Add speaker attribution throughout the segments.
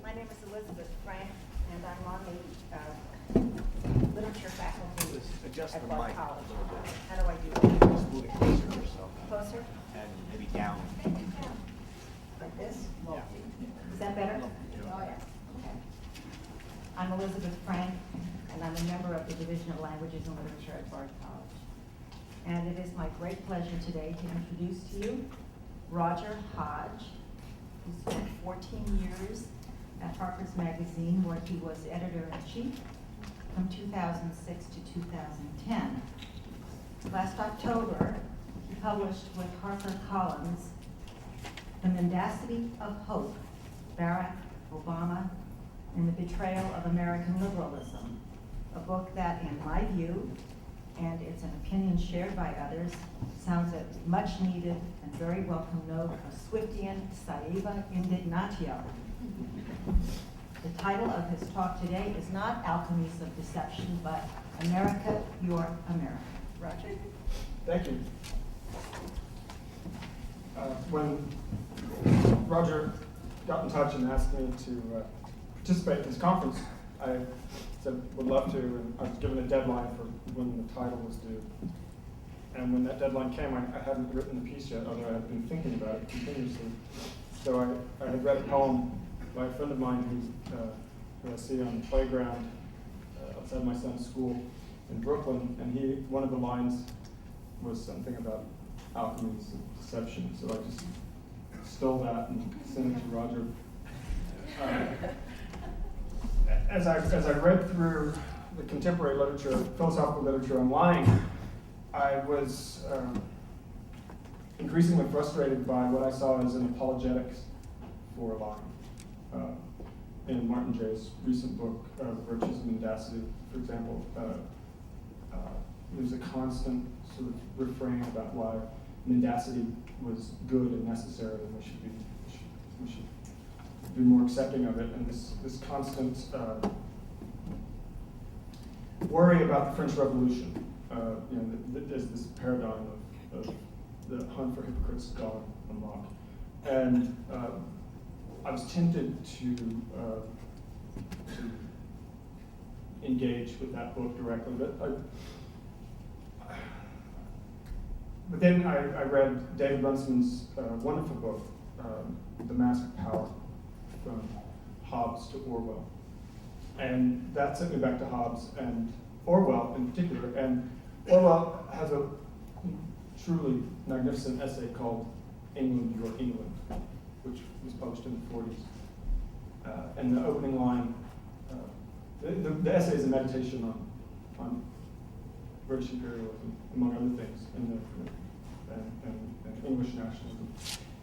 Speaker 1: My name is Elizabeth Frank, and I'm on the literature faculty
Speaker 2: Adjust
Speaker 1: at
Speaker 2: the
Speaker 1: Bard
Speaker 2: mic a
Speaker 1: College.
Speaker 2: little bit.
Speaker 1: How do I do that?
Speaker 2: Just move it closer to yourself.
Speaker 1: Closer?
Speaker 2: And maybe down.
Speaker 1: Like this?
Speaker 2: Yeah.
Speaker 1: Is that better?
Speaker 2: Yeah.
Speaker 1: Oh, yeah. Okay. I'm Elizabeth Frank, and I'm a member of the Division of Languages and Literature at Bard College. And it is my great pleasure today to introduce to you Roger Hodge, who spent 14 years at Harpers magazine, where he was editor-in-chief from 2006 to 2010. Last October, he published with HarperCollins The Mendacity of Hope, Barack Obama and the Betrayal of American Liberalism, a book that, in my view, and it's an opinion shared by others, sounds a much needed and very welcome note of Swiftian saeva indignatio. The title of his talk today is not Alchemies of Deception, but America, Your America. Roger?
Speaker 3: Thank you. When Roger got in touch and asked me to participate in this conference, I said would love to, and I was given a deadline for when the title was due. And when that deadline came, I hadn't written the piece yet, although I had been thinking about it continuously. So I had read a poem by a friend of mine who I see on the playground outside my son's school in Brooklyn, and one of the lines was something about alchemies of deception. So I just stole that and sent it to Roger. As I read through the contemporary literature, philosophical literature on lying, I was increasingly frustrated by what I saw as an apologetics for lying. In Martin Jay's recent book, Virtues of Mendacity, for example, there's a constant sort of refrain about why mendacity was good and necessary, and we should be more accepting of it. And this constant worry about the French Revolution, there's this paradigm of the hunt for hypocrites gone amok, and I was tempted to engage with that book directly, but then I read David Runciman's wonderful book, The Mask of Power, from Hobbes to Orwell. And that sent me back to Hobbes and Orwell in particular. And Orwell has a truly magnificent essay called England, Your England, which was published in the 40s. And the opening line, the essay is a meditation on British imperialism, among other things, and English nationalism.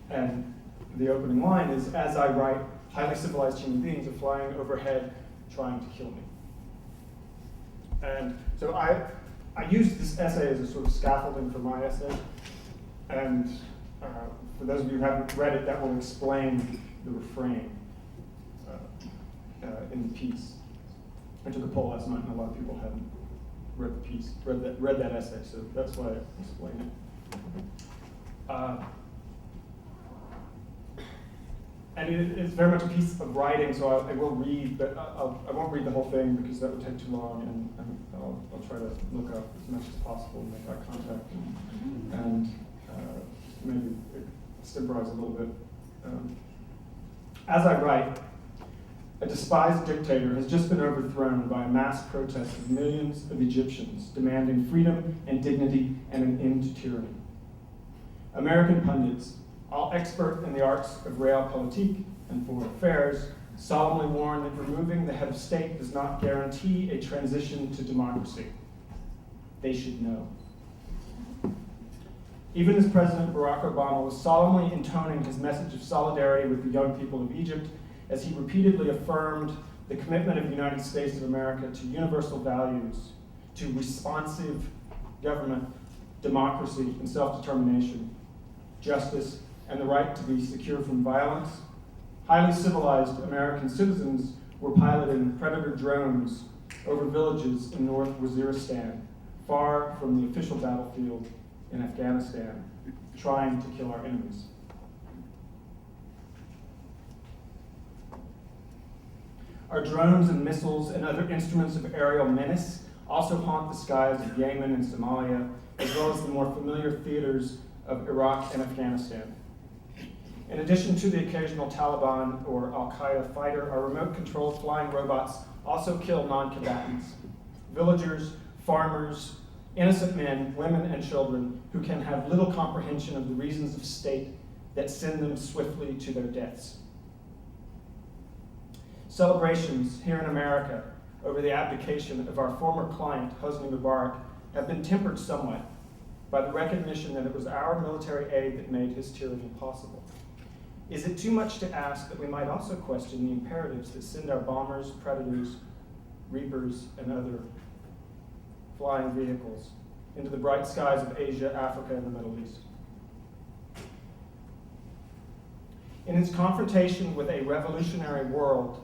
Speaker 3: And the opening line is, "As I write, highly civilized human beings are flying overhead trying to kill me." And so I used this essay as a sort of scaffolding for my essay. And for those of you who haven't read it, that will explain the refrain in the piece. I took a poll last night, and a lot of people hadn't read the piece, read that essay, so that's why I explained it. And it's very much a piece of writing, so I will read, but I won't read the whole thing because that would take too long, and I'll try to look up as much as possible and make eye contact and maybe extemporize a little bit. As I write, a despised dictator has just been overthrown by a mass protest of millions of Egyptians demanding freedom and dignity and an end to tyranny. American pundits, all expert in the arts of realpolitik and foreign affairs, solemnly warn that removing the head of state does not guarantee a transition to democracy. They should know. Even as President Barack Obama was solemnly intoning his message of solidarity with the young people of Egypt, as he repeatedly affirmed the commitment of the United States of America to universal values, to responsive government, democracy and self-determination, justice, and the right to be secure from violence, highly civilized American citizens were piloting predator drones over villages in North Waziristan, far from the official battlefield in Afghanistan, trying to kill our enemies. Our drones and missiles and other instruments of aerial menace also haunt the skies of Yemen and Somalia, as well as the more familiar theaters of Iraq and Afghanistan. In addition to the occasional Taliban or Al-Qaeda fighter, our remote-controlled flying robots also kill non-combatants, villagers, farmers, innocent men, women, and children who can have little comprehension of the reasons of state that send them swiftly to their deaths. Celebrations here in America over the abdication of our former client, Hosni Mubarak, have been tempered somewhat by the recognition that it was our military aid that made his tyranny possible. Is it too much to ask that we might also question the imperatives that send our bombers, predators, reapers, and other flying vehicles into the bright skies of Asia, Africa, and the Middle East? In its confrontation with a revolutionary world,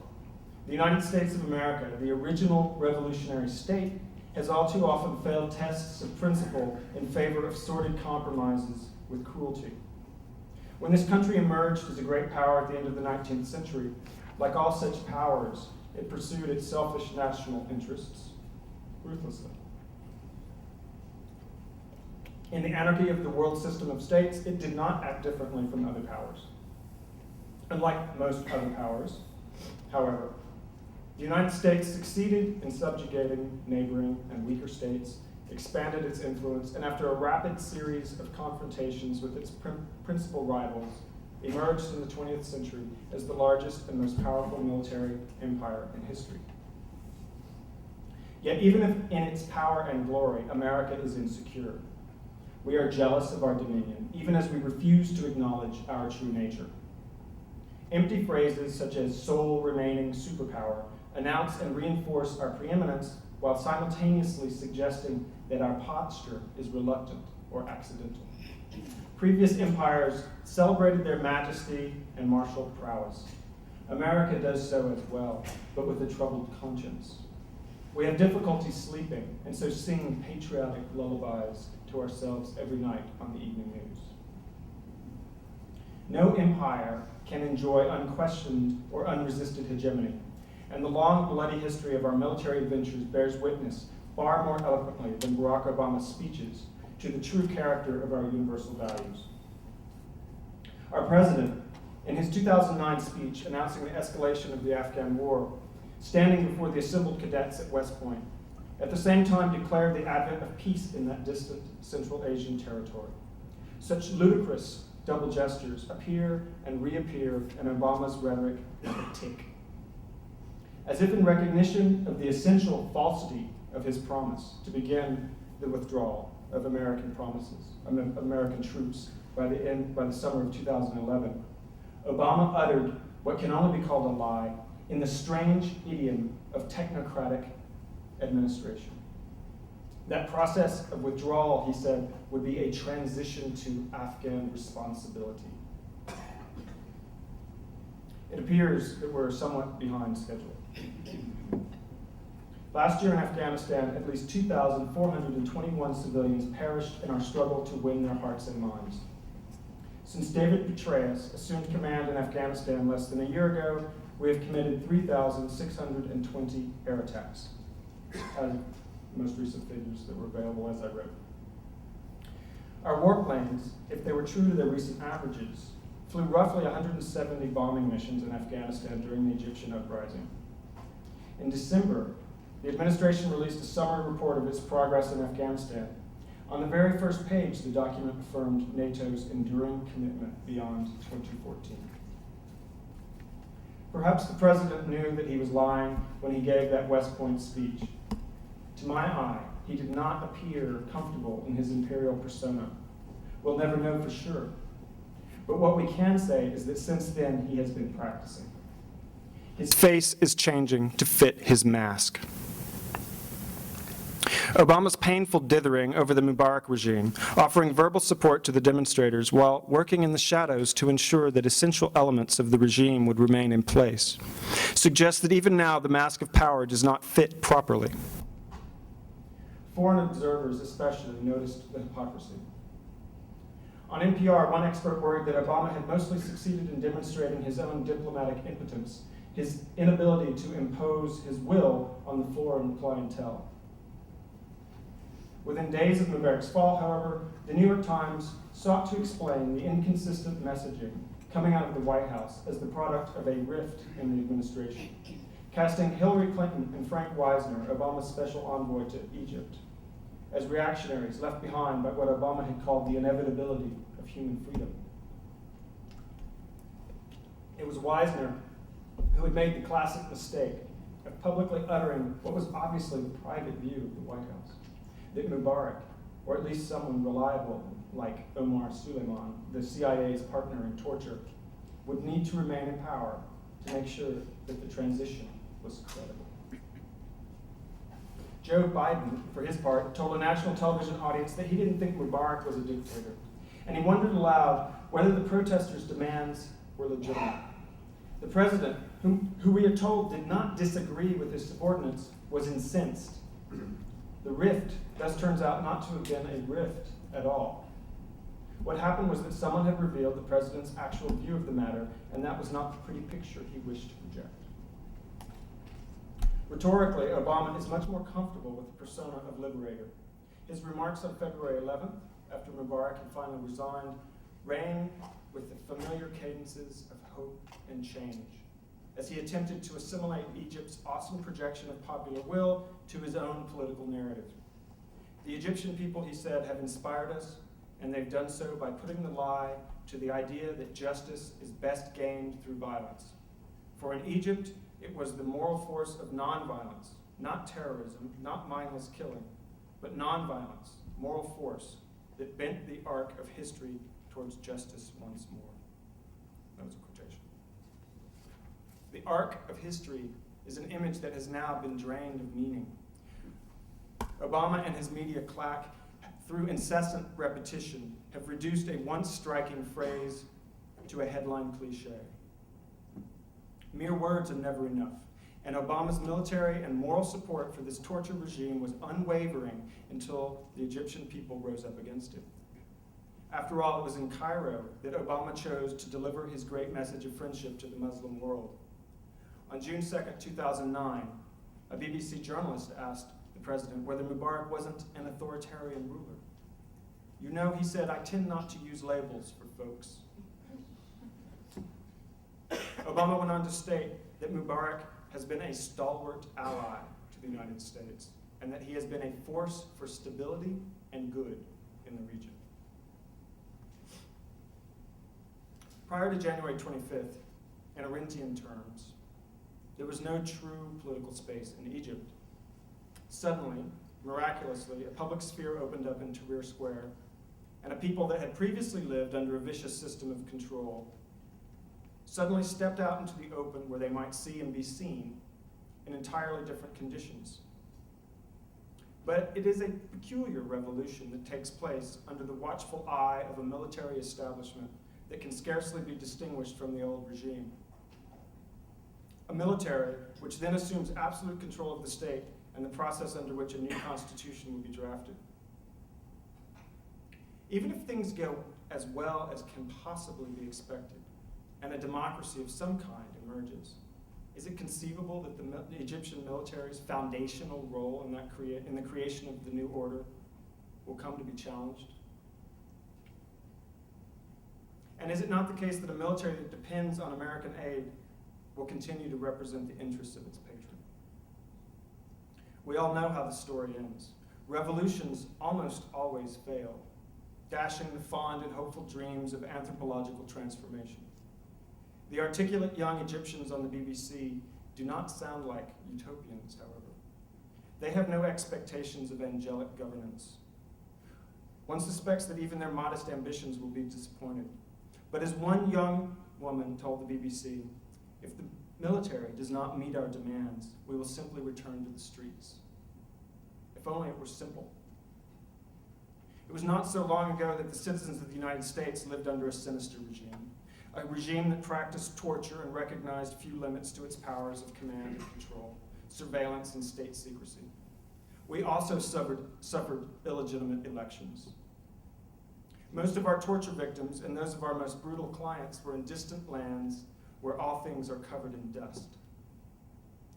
Speaker 3: the United States of America, the original revolutionary state, has all too often failed tests of principle in favor of sordid compromises with cruelty. When this country emerged as a great power at the end of the 19th century, like all such powers, it pursued its selfish national interests ruthlessly. In the anarchy of the world system of states, it did not act differently from other powers. Unlike most other powers, however, the United States succeeded in subjugating neighboring and weaker states, expanded its influence, and after a rapid series of confrontations with its principal rivals, emerged in the 20th century as the largest and most powerful military empire in history. Yet even if in its power and glory, America is insecure. We are jealous of our dominion, even as we refuse to acknowledge our true nature. Empty phrases such as sole remaining superpower announce and reinforce our preeminence while simultaneously suggesting that our posture is reluctant or accidental. Previous empires celebrated their majesty and martial prowess. America does so as well, but with a troubled conscience. We have difficulty sleeping, and so sing patriotic lullabies to ourselves every night on the evening news. No empire can enjoy unquestioned or unresisted hegemony, and the long, bloody history of our military adventures bears witness far more eloquently than Barack Obama's speeches to the true character of our universal values. Our president, in his 2009 speech announcing the escalation of the Afghan war, standing before the assembled cadets at West Point, at the same time declared the advent of peace in that distant Central Asian territory. Such ludicrous double gestures appear and reappear in Obama's rhetoric like a tick. As if in recognition of the essential falsity of his promise to begin the withdrawal of American troops by the summer of 2011, Obama uttered what can only be called a lie in the strange idiom of technocratic administration. That process of withdrawal, he said, would be a transition to Afghan responsibility. It appears that we're somewhat behind schedule. Last year in Afghanistan, at least 2,421 civilians perished in our struggle to win their hearts and minds. Since David Petraeus assumed command in Afghanistan less than a year ago, we have committed 3,620 air attacks, as the most recent figures that were available as I wrote. Our warplanes, if they were true to their recent averages, flew roughly 170 bombing missions in Afghanistan during the Egyptian uprising. In December, the administration released a summary report of its progress in Afghanistan. On the very first page, the document affirmed NATO's enduring commitment beyond 2014. Perhaps the president knew that he was lying when he gave that West Point speech. To my eye, he did not appear comfortable in his imperial persona. We'll never know for sure. But what we can say is that since then, he has been practicing. His face is changing to fit his mask. Obama's painful dithering over the Mubarak regime, offering verbal support to the demonstrators while working in the shadows to ensure that essential elements of the regime would remain in place, suggests that even now the mask of power does not fit properly. Foreign observers especially noticed the hypocrisy. On NPR, one expert worried that Obama had mostly succeeded in demonstrating his own diplomatic impotence his inability to impose his will on the foreign clientele. Within days of Mubarak's fall, however, the New York Times sought to explain the inconsistent messaging coming out of the White House as the product of a rift in the administration, casting Hillary Clinton and Frank Wisner, Obama's special envoy to Egypt, as reactionaries left behind by what Obama had called the inevitability of human freedom. It was Wisner who had made the classic mistake of publicly uttering what was obviously the private view of the White House, that Mubarak, or at least someone reliable like Omar Suleiman, the CIA's partner in torture, would need to remain in power to make sure that the transition was credible. Joe Biden, for his part, told a national television audience that he didn't think Mubarak was a dictator, and he wondered aloud whether the protesters' demands were legitimate. The president, who we are told did not disagree with his subordinates, was incensed. The rift thus turns out not to have been a rift at all. What happened was that someone had revealed the president's actual view of the matter, and that was not the pretty picture he wished to project. Rhetorically, Obama is much more comfortable with the persona of liberator. His remarks on February 11th, after Mubarak had finally resigned, rang with the familiar cadences of hope and change, as he attempted to assimilate Egypt's awesome projection of popular will to his own political narrative. The Egyptian people, he said, have inspired us, and they've done so by putting the lie to the idea that justice is best gained through violence. For in Egypt, it was the moral force of nonviolence, not terrorism, not mindless killing, but nonviolence, moral force, that bent the arc of history towards justice once more. That was a quotation. The arc of history is an image that has now been drained of meaning. Obama and his media claque, through incessant repetition, have reduced a once striking phrase to a headline cliche. Mere words are never enough, and Obama's military and moral support for this torture regime was unwavering until the Egyptian people rose up against it. After all, it was in Cairo that Obama chose to deliver his great message of friendship to the Muslim world. On June 2nd, 2009, a BBC journalist asked the president whether Mubarak wasn't an authoritarian ruler. You know, he said, I tend not to use labels for folks. Obama went on to state that Mubarak has been a stalwart ally to the United States, and that he has been a force for stability and good in the region. Prior to January 25th, in Arendtian terms, there was no true political space in Egypt. Suddenly, miraculously, a public sphere opened up in Tahrir Square, and a people that had previously lived under a vicious system of control suddenly stepped out into the open where they might see and be seen in entirely different conditions. But it is a peculiar revolution that takes place under the watchful eye of a military establishment that can scarcely be distinguished from the old regime. A military which then assumes absolute control of the state and the process under which a new constitution will be drafted. Even if things go as well as can possibly be expected, and a democracy of some kind emerges, is it conceivable that the Egyptian military's foundational role in the creation of the new order will come to be challenged? And is it not the case that a military that depends on American aid will continue to represent the interests of its patron? We all know how the story ends. Revolutions almost always fail, dashing the fond and hopeful dreams of anthropological transformation. The articulate young Egyptians on the BBC do not sound like utopians, however. They have no expectations of angelic governance. One suspects that even their modest ambitions will be disappointed. But as one young woman told the BBC, if the military does not meet our demands, we will simply return to the streets. If only it were simple. It was not so long ago that the citizens of the United States lived under a sinister a regime that practiced torture and recognized few limits to its powers of command and control, surveillance and state secrecy. We also suffered illegitimate elections. Most of our torture victims and those of our most brutal clients were in distant lands where all things are covered in dust.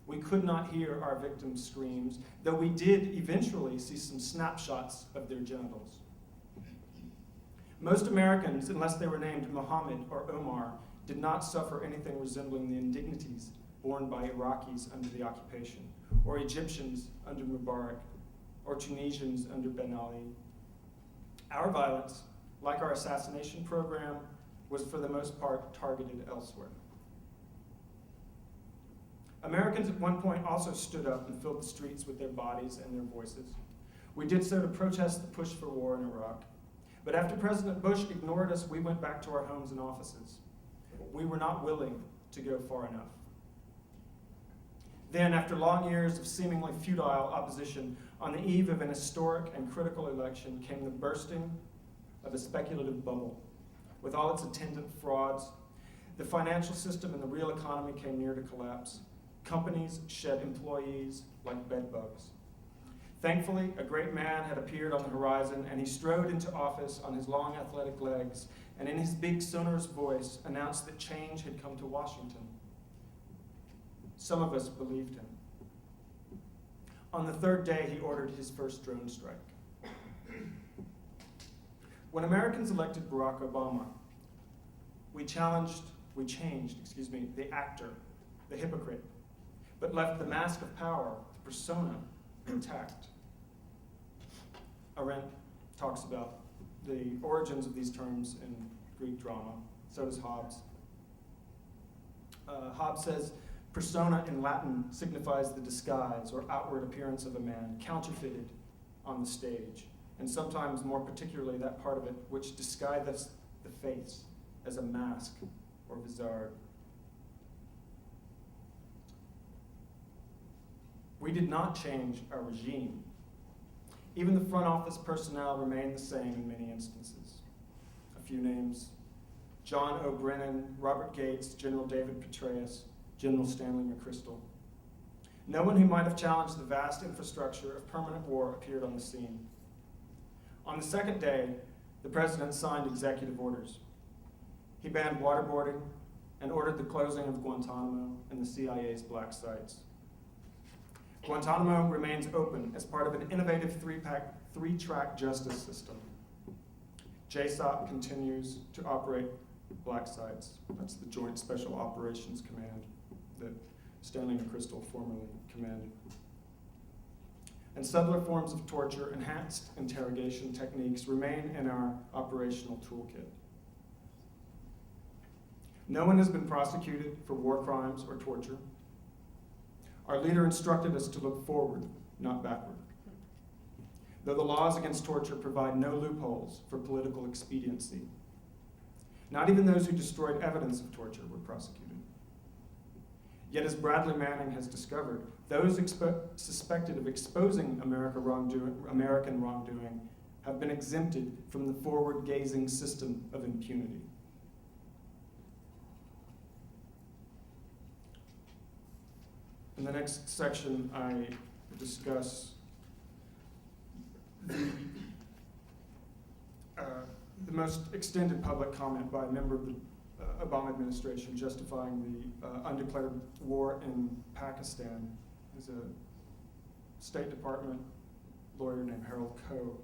Speaker 3: We could not hear our victims' screams, though we did eventually see some snapshots of their genitals. Most Americans, unless they were named Mohammed or Omar, did not suffer anything resembling the indignities borne by Iraqis under the occupation, or Egyptians under Mubarak, or Tunisians under Ben Ali. Our violence, like our assassination program, was for the most part targeted elsewhere. Americans at one point also stood up and filled the streets with their bodies and their voices. We did so to protest the push for war in Iraq. But after President Bush ignored us, we went back to our homes and offices. We were not willing to go far enough. Then, after long years of seemingly futile opposition, on the eve of an historic and critical election came the bursting of a speculative bubble. With all its attendant frauds, the financial system and the real economy came near to collapse. Companies shed employees like bedbugs. Thankfully, a great man had appeared on the horizon, and he strode into office on his long athletic legs, and in his big sonorous voice announced that change had come to Washington. Some of us believed him. On the third day, he ordered his first drone strike. When Americans elected Barack Obama, we changed, the actor, the hypocrite, but left the mask of power, the persona, intact. Arendt talks about the origins of these terms in Greek drama. So does Hodge. Hodge says, persona in Latin signifies the disguise or outward appearance of a man, counterfeited on the stage, and sometimes more particularly that part of it which disguises the face as a mask or visage. We did not change our regime. Even the front office personnel remained the same in many instances. A few names: John O'Brennan, Robert Gates, General David Petraeus, General Stanley McChrystal. No one who might have challenged the vast infrastructure of permanent war appeared on the scene. On the second day, the president signed executive orders. He banned waterboarding and ordered the closing of Guantanamo and the CIA's black sites. Guantanamo remains open as part of an innovative three-track justice system. JSOC continues to operate black sites. That's the Joint Special Operations Command that Stanley McChrystal formerly commanded. And subtler forms of torture, enhanced interrogation techniques remain in our operational toolkit. No one has been prosecuted for war crimes or torture. Our leader instructed us to look forward, not backward. Though the laws against torture provide no loopholes for political expediency, not even those who destroyed evidence of torture were prosecuted. Yet, as Bradley Manning has discovered, those suspected of exposing American wrongdoing have been exempted from the forward-gazing system of impunity. In the next section, I discuss the most extended public comment by a member of the Obama administration justifying the undeclared war in Pakistan. There's a State Department lawyer named Harold Coe,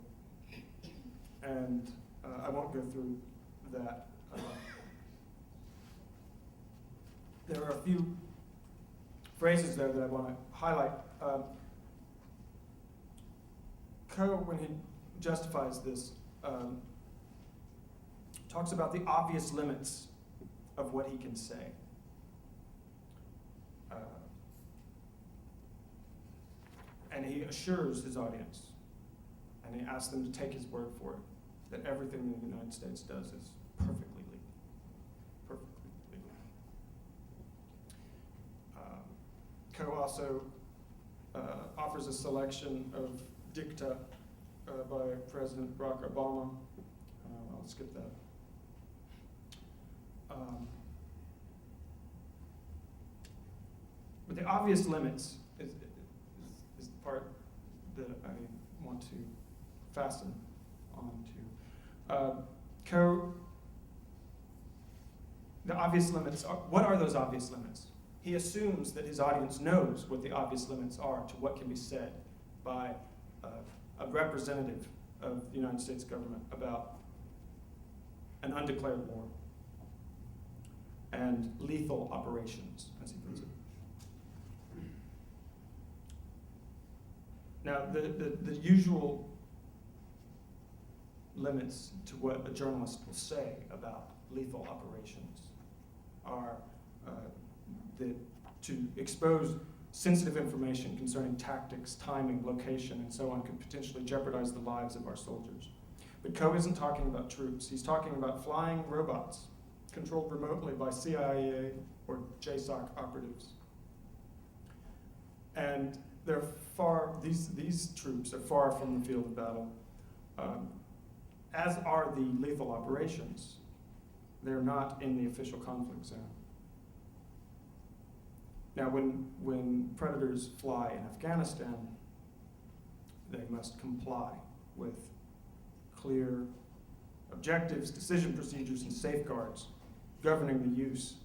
Speaker 3: and I won't go through that. There are a few phrases there that I want to highlight. Coe, when he justifies this, talks about the obvious limits of what he can say. And he assures his audience, and he asks them to take his word for it, that everything the United States does is perfectly legal. Perfectly legal. Coe also offers a selection of dicta by President Barack Obama. I'll skip that. But the obvious limits is the part that I want to fasten onto. The obvious limits, what are those obvious limits? he assumes that his audience knows what the obvious limits are to what can be said by a representative of the United States government about an undeclared war and lethal operations, as he puts it. Now, the usual limits to what a journalist will say about lethal operations are to expose sensitive information concerning tactics, timing, location, and so on could potentially jeopardize the lives of our soldiers. But Coe isn't talking about troops. He's talking about flying robots controlled remotely by CIA or JSOC operatives. And these troops are far from the field of battle, as are the lethal operations. They're not in the official conflict zone. Now, when predators fly in Afghanistan, they must comply with clear objectives, decision procedures, and safeguards governing the use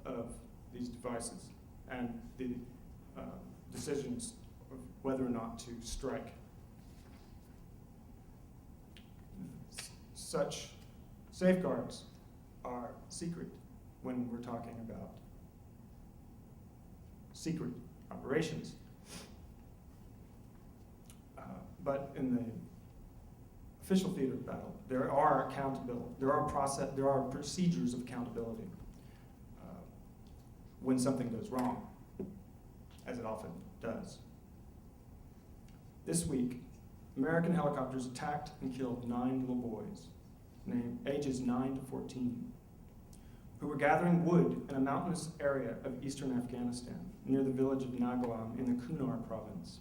Speaker 3: of these devices and the decisions of whether or not to strike. Such safeguards are secret when we're talking about secret operations. But in the official theater of battle, there are procedures of accountability when something goes wrong, as it often does. This week, American helicopters attacked and killed 9 little boys, named ages 9 to 14, who were gathering wood in a mountainous area of eastern Afghanistan, near the village of Nagalam in the Kunar province.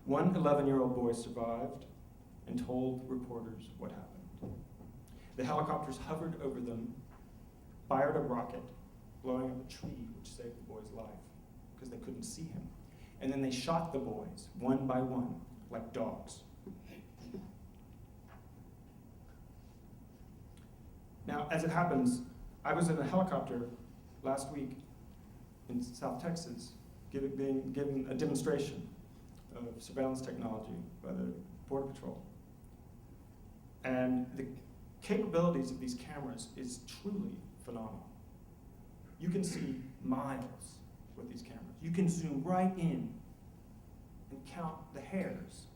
Speaker 3: One 11-year-old boy survived and told reporters what happened. The helicopters hovered over them, fired a rocket, blowing up a tree, which saved the boy's life, because they couldn't see him. And then they shot the boys, one by one, like dogs. Now, as it happens, I was in a helicopter last week in South Texas, being given a demonstration of surveillance technology by the Border Patrol. And the capabilities of these cameras is truly phenomenal. You can see miles with these cameras. You can zoom right in and count the hairs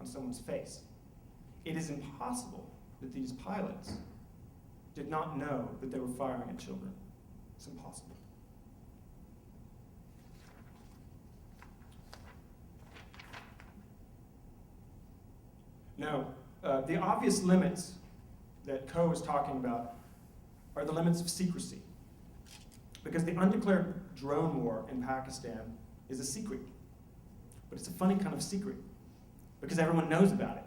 Speaker 3: on someone's face. It is impossible that these pilots did not know that they were firing at children. It's impossible. Now, the obvious limits that Coe is talking about are the limits of secrecy. Because the undeclared drone war in Pakistan is a secret. But it's a funny kind of secret, because everyone knows about it.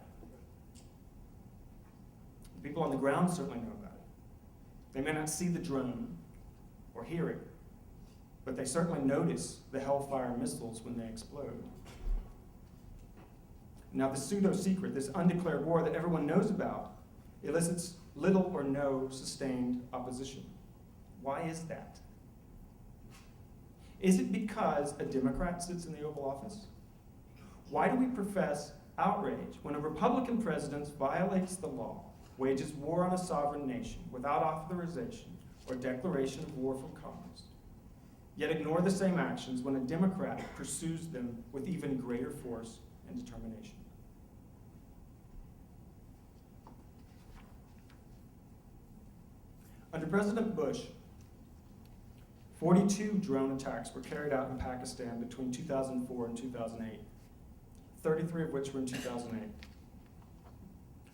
Speaker 3: The people on the ground certainly know about it. They may not see the drone or hear it, but they certainly notice the Hellfire missiles when they explode. Now, the pseudo-secret, this undeclared war that everyone knows about, elicits little or no sustained opposition. Why is that? Is it because a Democrat sits in the Oval Office? Why do we profess outrage when a Republican president violates the law, wages war on a sovereign nation without authorization or declaration of war from Congress, yet ignore the same actions when a Democrat pursues them with even greater force and determination? Under President Bush, 42 drone attacks were carried out in Pakistan between 2004 and 2008, 33 of which were in 2008.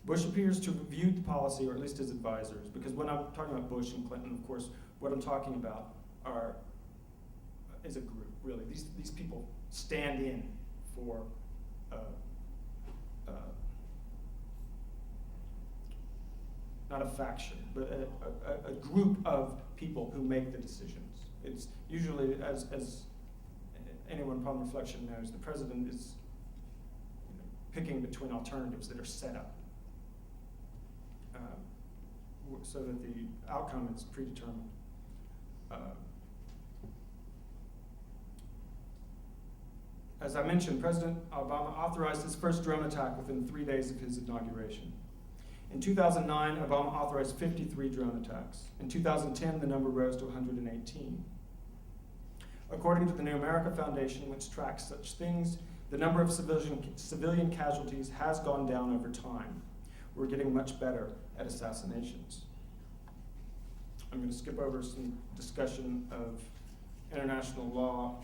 Speaker 3: Bush appears to have reviewed the policy, or at least his advisors, because when I'm talking about Bush and Clinton, of course, what I'm talking about is a group, really. These people stand in for not a faction, but a group of people who make the decisions. It's usually, as anyone upon reflection knows, the president is picking between alternatives that are set up so that the outcome is predetermined. As I mentioned, President Obama authorized his first drone attack within 3 days of his inauguration. In 2009, Obama authorized 53 drone attacks. In 2010, the number rose to 118. According to the New America Foundation, which tracks such things, the number of civilian casualties has gone down over time. We're getting much better at assassinations. I'm going to skip over some discussion of international law.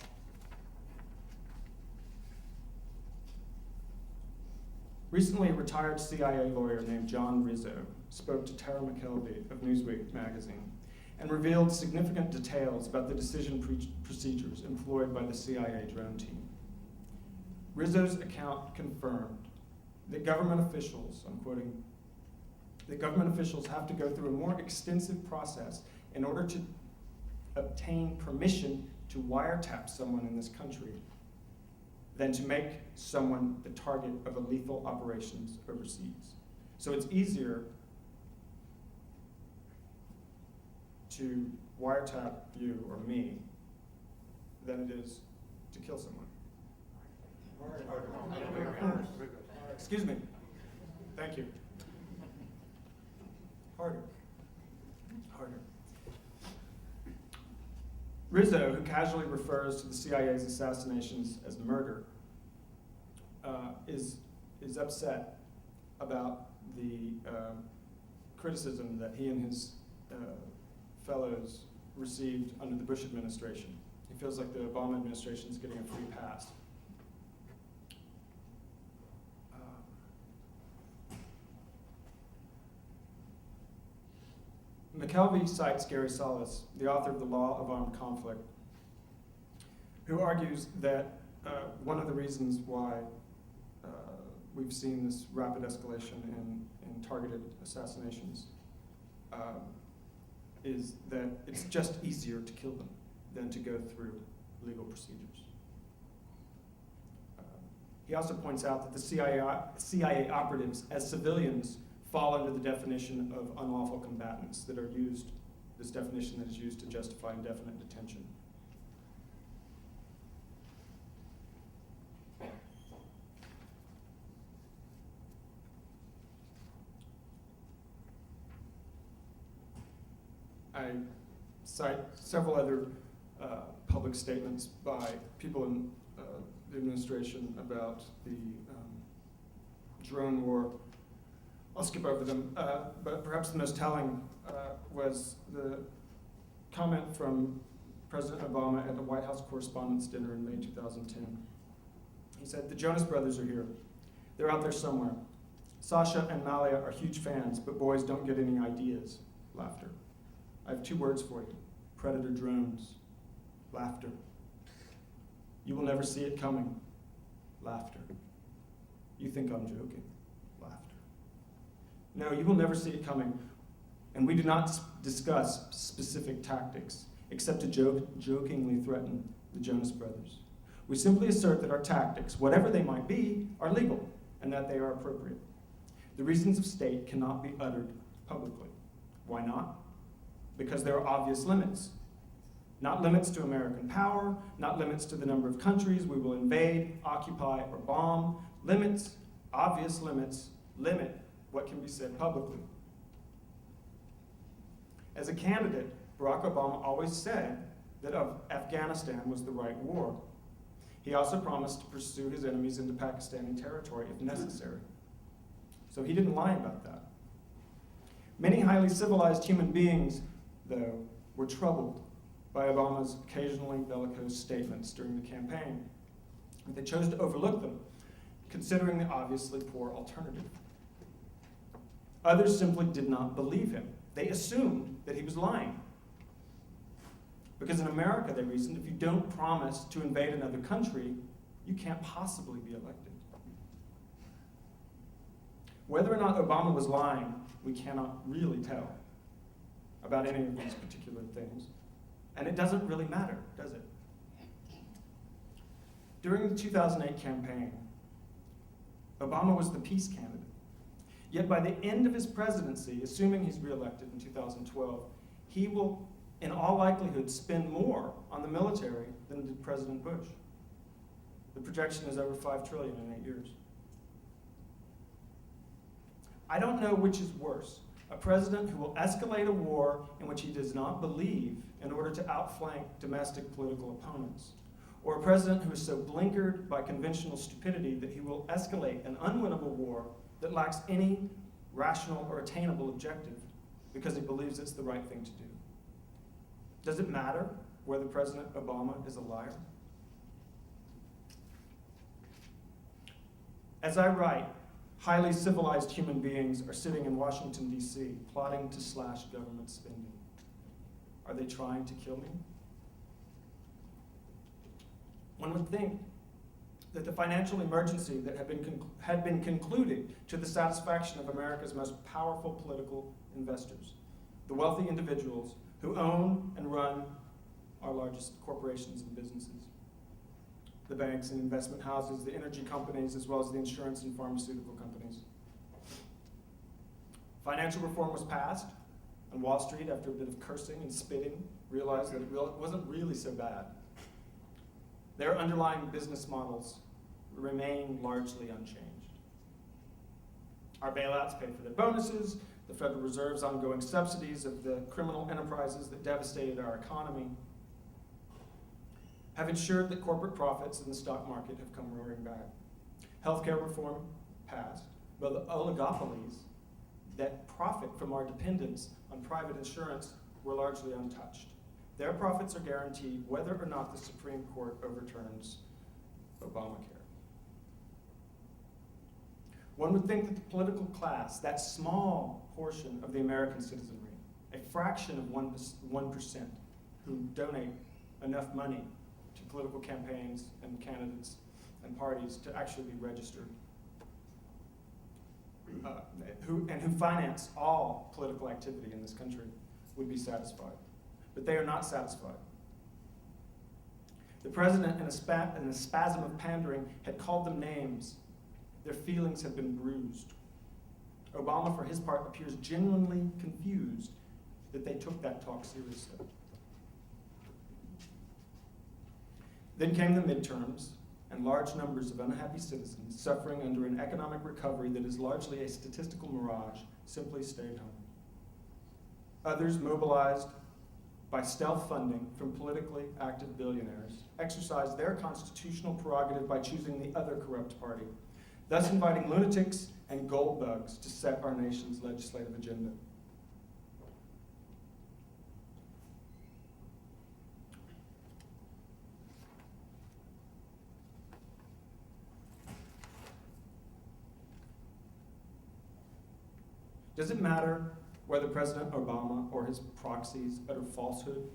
Speaker 3: Recently, a retired CIA lawyer named John Rizzo spoke to Tara McKelvey of Newsweek magazine and revealed significant details about the decision procedures employed by the CIA drone team. Rizzo's account confirmed that government officials, I'm quoting, that government officials have to go through a more extensive process in order to obtain permission to wiretap someone in this country than to make someone the target of a lethal operations overseas. So it's easier to wiretap you or me than it is to kill someone. Excuse me. Thank you. Harder. Rizzo, who casually refers to the CIA's assassinations as murder, is upset about the criticism that he and his fellows received under the Bush administration. He feels like the Obama administration is getting a free pass. McKelvey cites Gary Solis, the author of The Law of Armed Conflict, who argues that one of the reasons why we've seen this rapid escalation in targeted assassinations is that it's just easier to kill them than to go through legal procedures. He also points out that the CIA operatives, as civilians, fall under the definition of unlawful combatants that are used, this definition that is used to justify indefinite detention. I cite several other public statements by people in the administration about the drone war. I'll skip over them, but perhaps the most telling was the comment from President Obama at the White House Correspondents' Dinner in May 2010. He said, "The Jonas Brothers are here. They're out there somewhere. Sasha and Malia are huge fans, but boys don't get any ideas." Laughter. "I have 2 words for you. Predator drones." Laughter. "You will never see it coming." Laughter. "You think I'm joking." Laughter. "No, you will never see it coming, and we do not discuss specific tactics, except to jokingly threaten the Jonas Brothers. We simply assert that our tactics, whatever they might be, are legal, and that they are appropriate. The reasons of state cannot be uttered publicly. Why not? Because there are obvious limits. Not limits to American power, not limits to the number of countries we will invade, occupy, or bomb. Limits, obvious limits, limit what can be said publicly." As a candidate, Barack Obama always said that Afghanistan was the right war. He also promised to pursue his enemies into Pakistani territory if necessary. So he didn't lie about that. Many highly civilized human beings, though, were troubled by Obama's occasionally bellicose statements during the campaign. They chose to overlook them, considering the obviously poor alternative. Others simply did not believe him. They assumed that he was lying. Because in America, they reasoned, if you don't promise to invade another country, you can't possibly be elected. Whether or not Obama was lying, we cannot really tell about any of these particular things. And it doesn't really matter, does it? During the 2008 campaign, Obama was the peace candidate. Yet by the end of his presidency, assuming he's reelected in 2012, he will, in all likelihood, spend more on the military than did President Bush. The projection is over $5 trillion in 8 years. I don't know which is worse, a president who will escalate a war in which he does not believe in order to outflank domestic political opponents, or a president who is so blinkered by conventional stupidity that he will escalate an unwinnable war that lacks any rational or attainable objective because he believes it's the right thing to do. Does it matter whether President Obama is a liar? As I write, highly civilized human beings are sitting in Washington, D.C., plotting to slash government spending. Are they trying to kill me? One would think that the financial emergency that had been concluded to the satisfaction of America's most powerful political investors, the wealthy individuals who own and run our largest corporations and businesses, the banks and investment houses, the energy companies, as well as the insurance and pharmaceutical companies. Financial reform was passed, and Wall Street, after a bit of cursing and spitting, realized that it wasn't really so bad. Their underlying business models remain largely unchanged. Our bailouts pay for their bonuses, the Federal Reserve's ongoing subsidies of the criminal enterprises that devastated our economy have ensured that corporate profits in the stock market have come roaring back. Healthcare reform passed, but the oligopolies that profit from our dependence on private insurance were largely untouched. Their profits are guaranteed whether or not the Supreme Court overturns Obamacare. One would think that the political class, that small portion of the American citizenry, a fraction of 1% who donate enough money to political campaigns and candidates and parties to actually be registered, who finance all political activity in this country, would be satisfied. But they are not satisfied. The president, in a spasm of pandering, had called them names. Their feelings have been bruised. Obama, for his part, appears genuinely confused that they took that talk seriously. Then came the midterms, and large numbers of unhappy citizens suffering under an economic recovery that is largely a statistical mirage simply stayed home. Others, mobilized by stealth funding from politically active billionaires, exercised their constitutional prerogative by choosing the other corrupt party, thus inviting lunatics and gold bugs to set our nation's legislative agenda. Does it matter whether President Obama or his proxies utter falsehood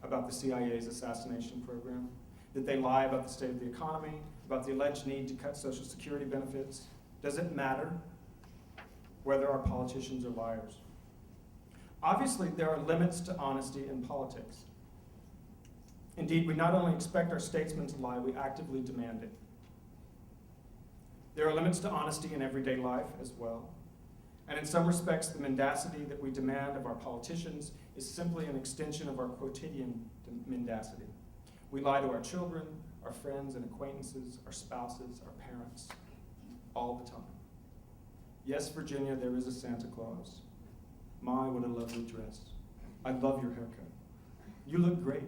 Speaker 3: about the CIA's assassination program? Did they lie about the state of the economy, about the alleged need to cut Social Security benefits? Does it matter whether our politicians are liars? Obviously, there are limits to honesty in politics. Indeed, we not only expect our statesmen to lie, we actively demand it. There are limits to honesty in everyday life as well. And in some respects, the mendacity that we demand of our politicians is simply an extension of our quotidian mendacity. We lie to our children, our friends and acquaintances, our spouses, our parents, all the time. Yes, Virginia, there is a Santa Claus. My, what a lovely dress. I love your haircut. You look great.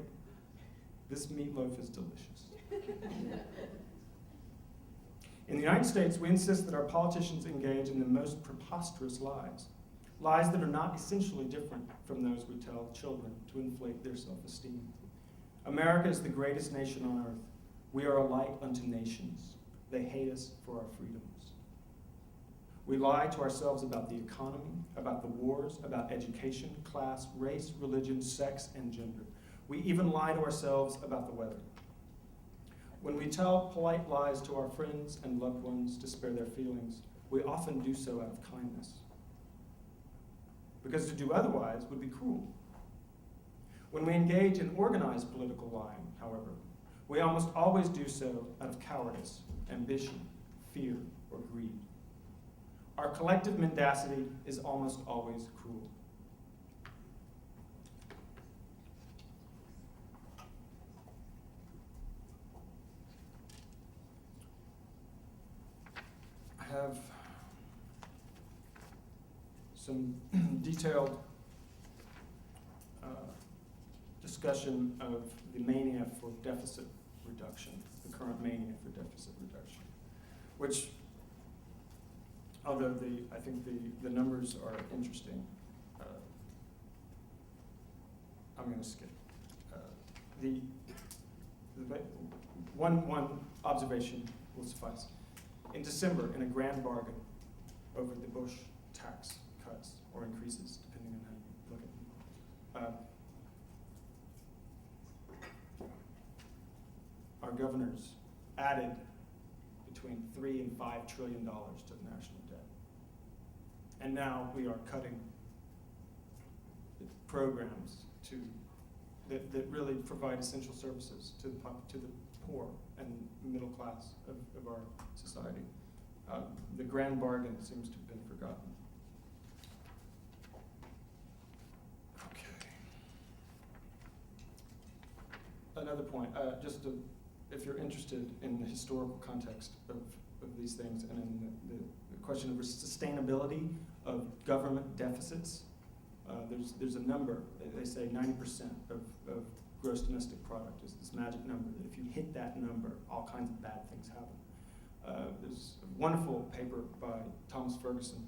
Speaker 3: This meatloaf is delicious. In the United States, we insist that our politicians engage in the most preposterous lies, lies that are not essentially different from those we tell children to inflate their self-esteem. America is the greatest nation on earth. We are a light unto nations. They hate us for our freedoms. We lie to ourselves about the economy, about the wars, about education, class, race, religion, sex, and gender. We even lie to ourselves about the weather. When we tell polite lies to our friends and loved ones to spare their feelings, we often do so out of kindness. Because to do otherwise would be cruel. When we engage in organized political lying, however, we almost always do so out of cowardice, ambition, fear, or greed. Our collective mendacity is almost always cruel. some detailed discussion of the mania for deficit reduction, the current mania for deficit reduction, which, although I think the numbers are interesting, I'm going to skip. The one observation will suffice. In December, in a grand bargain over the Bush tax cuts or increases, depending on how you look at them, our governors added between $3 and $5 trillion to the national debt. And now we are cutting programs that really provide essential services to the poor and middle class of our society. The grand bargain seems to have been forgotten. Okay. Another point, if you're interested in the historical context of these things and in the question of sustainability of government deficits, there's a number. They say 90% of gross domestic product is this magic number, that if you hit that number, all kinds of bad things happen. There's a wonderful paper by Thomas Ferguson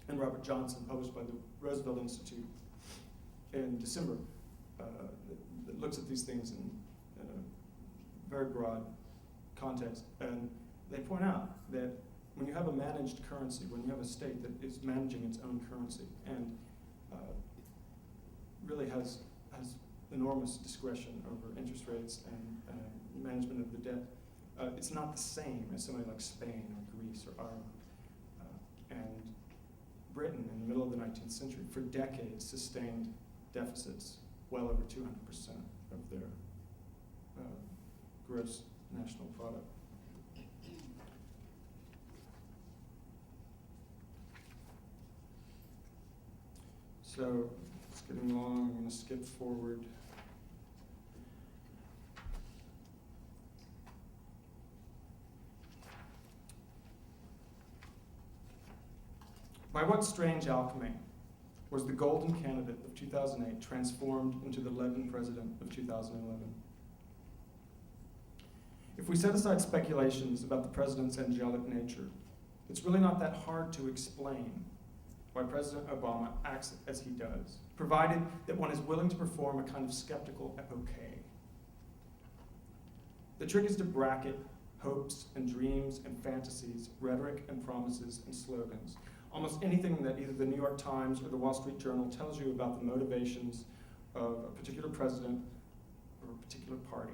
Speaker 3: and Robert Johnson, published by the Roosevelt Institute in December, that looks at these things in a very broad context. And they point out that when you have a managed currency, when you have a state that is managing its own currency and really has enormous discretion over interest rates and management of the debt, it's not the same as somebody like Spain or Greece or Ireland. And Britain, in the middle of the 19th century, for decades sustained deficits well over 200% of their gross national product. So it's getting long. I'm going to skip forward. By what strange alchemy was the golden candidate of 2008 transformed into the leaden president of 2011? If we set aside speculations about the president's angelic nature, it's really not that hard to explain why President Obama acts as he does, provided that one is willing to perform a kind of skeptical epoche. The trick is to bracket hopes and dreams and fantasies, rhetoric and promises and slogans, almost anything that either the New York Times or the Wall Street Journal tells you about the motivations of a particular president or a particular party,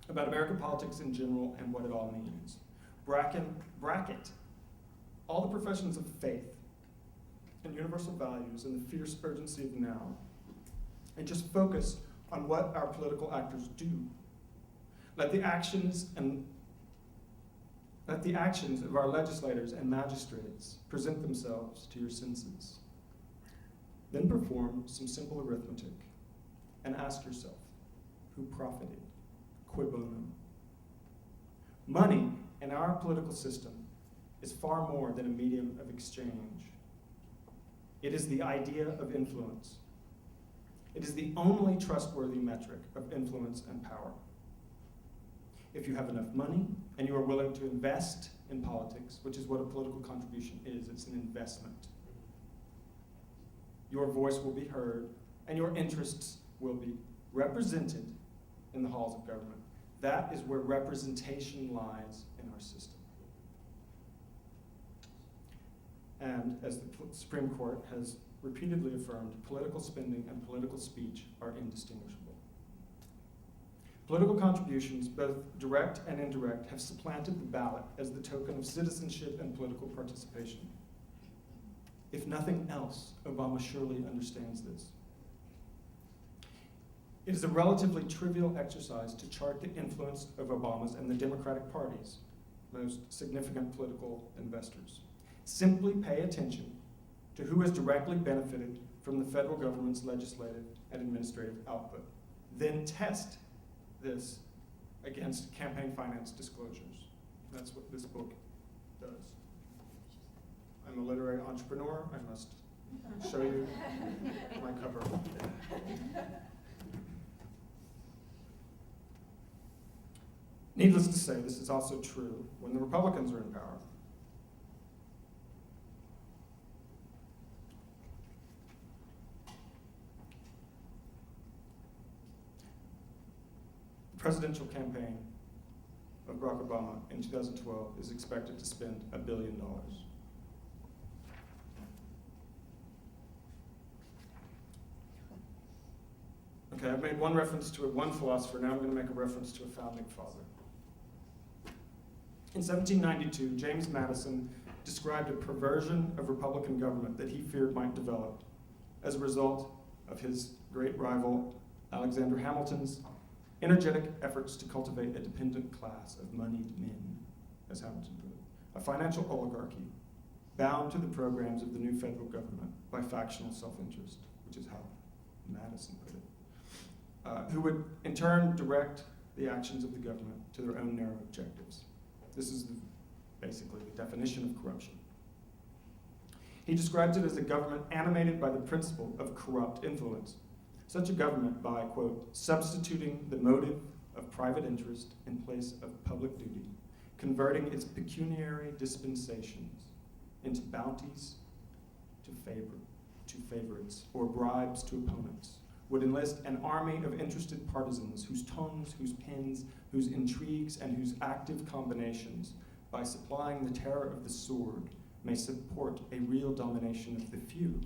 Speaker 3: about American politics in general and what it all means. Bracket all the professions of faith and universal values and the fierce urgency of now, and just focus on what our political actors do. Let the actions of our legislators and magistrates present themselves to your senses. Then perform some simple arithmetic and ask yourself, who profited? Quid bonum. Money in our political system is far more than a medium of exchange. It is the idea of influence. It is the only trustworthy metric of influence and power. If you have enough money and you are willing to invest in politics, which is what a political contribution is, it's an investment, your voice will be heard and your interests will be represented in the halls of government. That is where representation lies in our system. And as the Supreme Court has repeatedly affirmed, political spending and political speech are indistinguishable. Political contributions, both direct and indirect, have supplanted the ballot as the token of citizenship and political participation. If nothing else, Obama surely understands this. It is a relatively trivial exercise to chart the influence of Obama's and the Democratic Party's most significant political investors. Simply pay attention to who has directly benefited from the federal government's legislative and administrative output. Then test this against campaign finance disclosures. That's what this book does. I'm a literary entrepreneur. I must show you my cover. Needless to say, this is also true when the Republicans are in power. The presidential campaign of Barack Obama in 2012 is expected to spend $1 billion. Okay, I've made one reference to one philosopher, now I'm going to make a reference to a founding father. In 1792, James Madison described a perversion of Republican government that he feared might develop as a result of his great rival, Alexander Hamilton's energetic efforts to cultivate a dependent class of moneyed men, as Hamilton put it, a financial oligarchy bound to the programs of the new federal government by factional self-interest, which is how Madison put it, who would in turn direct the actions of the government to their own narrow objectives. This is basically the definition of corruption. He describes it as a government animated by the principle of corrupt influence. Such a government by, quote, substituting the motive of private interest in place of public duty, converting its pecuniary dispensations into bounties to favorites, or bribes to opponents, would enlist an army of interested partisans whose tongues, whose pens, whose intrigues, and whose active combinations, by supplying the terror of the sword, may support a real domination of the few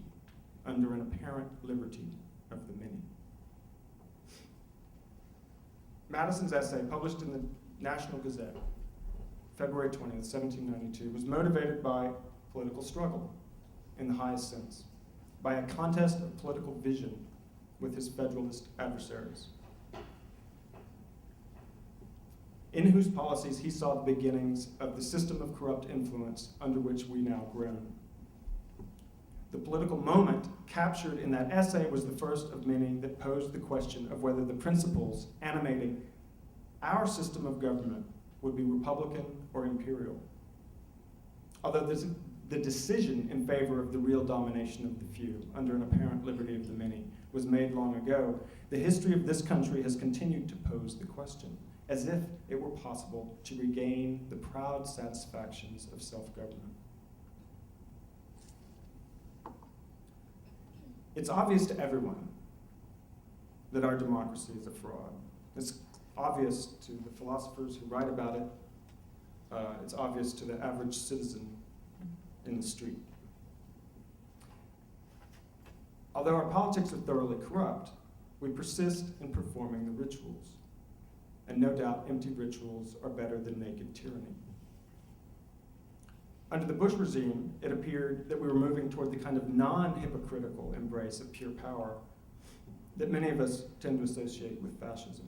Speaker 3: under an apparent liberty of the many. Madison's essay, published in the National Gazette, February 20th, 1792, was motivated by political struggle in the highest sense, by a contest of political vision with his Federalist adversaries, in whose policies he saw the beginnings of the system of corrupt influence under which we now groan. The political moment captured in that essay was the first of many that posed the question of whether the principles animating our system of government would be republican or imperial. Although the decision in favor of the real domination of the few under an apparent liberty of the many was made long ago, the history of this country has continued to pose the question, as if it were possible to regain the proud satisfactions of self-government. It's obvious to everyone that our democracy is a fraud. It's obvious to the philosophers who write about it. It's obvious to the average citizen in the street. Although our politics are thoroughly corrupt, we persist in performing the rituals. And no doubt empty rituals are better than naked tyranny. Under the Bush regime, it appeared that we were moving toward the kind of non-hypocritical embrace of pure power that many of us tend to associate with fascism.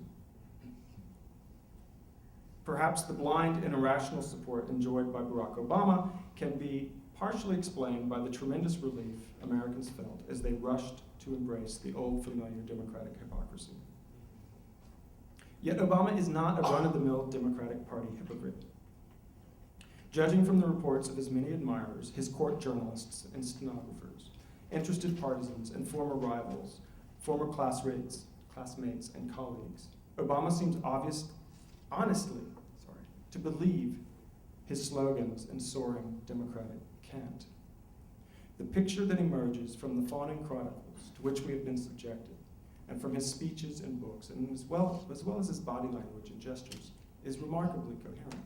Speaker 3: Perhaps the blind and irrational support enjoyed by Barack Obama can be partially explained by the tremendous relief Americans felt as they rushed to embrace the old familiar democratic hypocrisy. Yet Obama is not a run-of-the-mill Democratic Party hypocrite. Judging from the reports of his many admirers, his court journalists and stenographers, interested partisans and former rivals, former classmates and colleagues, Obama seems honestly to believe his slogans and soaring democratic cant. The picture that emerges from the fawning chronicles to which we have been subjected, and from his speeches and books, and as well as his body language and gestures, is remarkably coherent.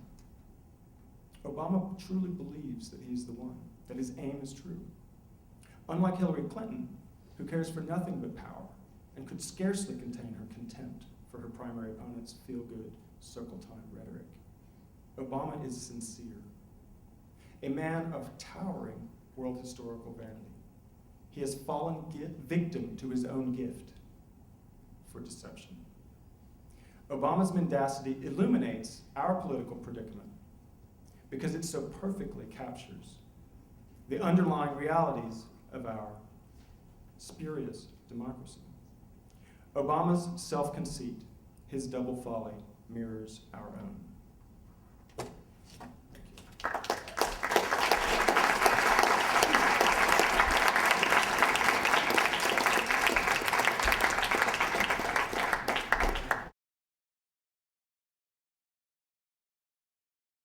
Speaker 3: Obama truly believes that he's the one, that his aim is true. Unlike Hillary Clinton, who cares for nothing but power and could scarcely contain her contempt for her primary opponent's feel-good, circle-time rhetoric, Obama is sincere, a man of towering world historical vanity. He has fallen victim to his own gift for deception. Obama's mendacity illuminates our political predicament because it so perfectly captures the underlying realities of our spurious democracy. Obama's self-conceit, his double folly, mirrors our own.